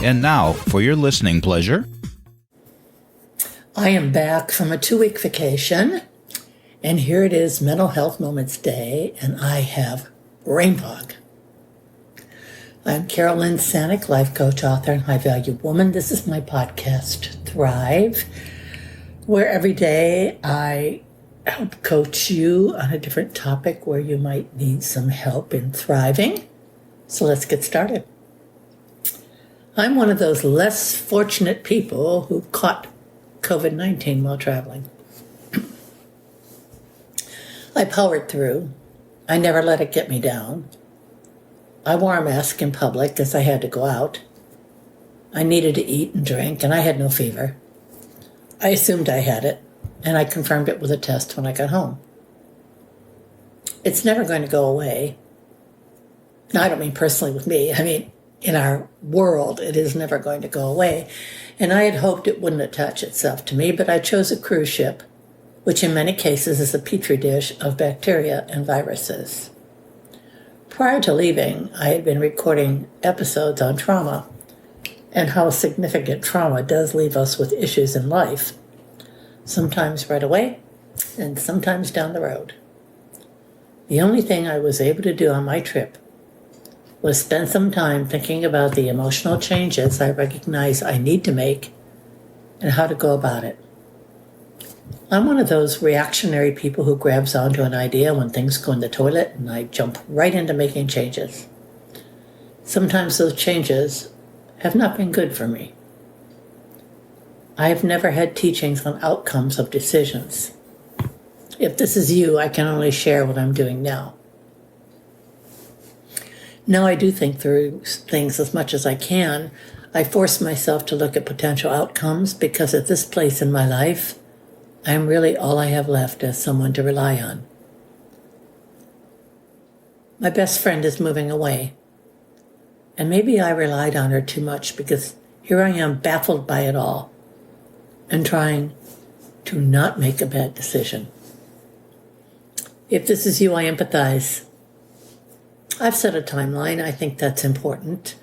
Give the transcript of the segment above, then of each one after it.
And now, for your listening pleasure. I am back from a 2-week vacation, and here it is, Mental Health Moments Day, and I have brain fog. I'm Carolyn Sanic, life coach, author, and high-value woman. This is my podcast, Thrive, where every day I help coach you on a different topic where you might need some help in thriving. So let's get started. I'm one of those less fortunate people who caught COVID-19 while traveling. I powered through. I never let it get me down. I wore a mask in public as I had to go out. I needed to eat and drink, and I had no fever. I assumed I had it, and I confirmed it with a test when I got home. It's never going to go away. Now, I don't mean personally with me. I mean, in our world, it is never going to go away. And I had hoped it wouldn't attach itself to me, but I chose a cruise ship, which in many cases is a petri dish of bacteria and viruses. Prior to leaving, I had been recording episodes on trauma and how significant trauma does leave us with issues in life, sometimes right away and sometimes down the road. The only thing I was able to do on my trip was spend some time thinking about the emotional changes I recognize I need to make and how to go about it. I'm one of those reactionary people who grabs onto an idea when things go in the toilet, and I jump right into making changes. Sometimes those changes have not been good for me. I have never had teachings on outcomes of decisions. If this is you, I can only share what I'm doing now. Now I do think through things as much as I can. I force myself to look at potential outcomes because at this place in my life, I am really all I have left as someone to rely on. My best friend is moving away, and maybe I relied on her too much because here I am baffled by it all and trying to not make a bad decision. If this is you, I empathize. I've set a timeline. I think that's important.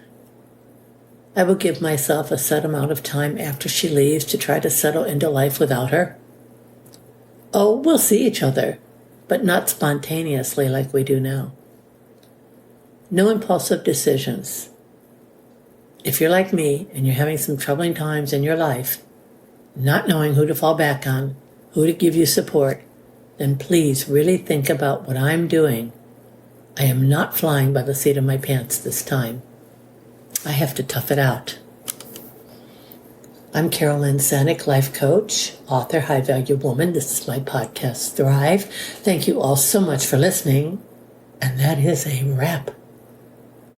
I will give myself a set amount of time after she leaves to try to settle into life without her. Oh, we'll see each other, but not spontaneously like we do now. No impulsive decisions. If you're like me and you're having some troubling times in your life, not knowing who to fall back on, who to give you support, then please really think about what I'm doing. I am not flying by the seat of my pants this time. I have to tough it out. I'm Carolyn Sanic, life coach, author, high-value woman. This is my podcast, Thrive. Thank you all so much for listening, and that is a wrap.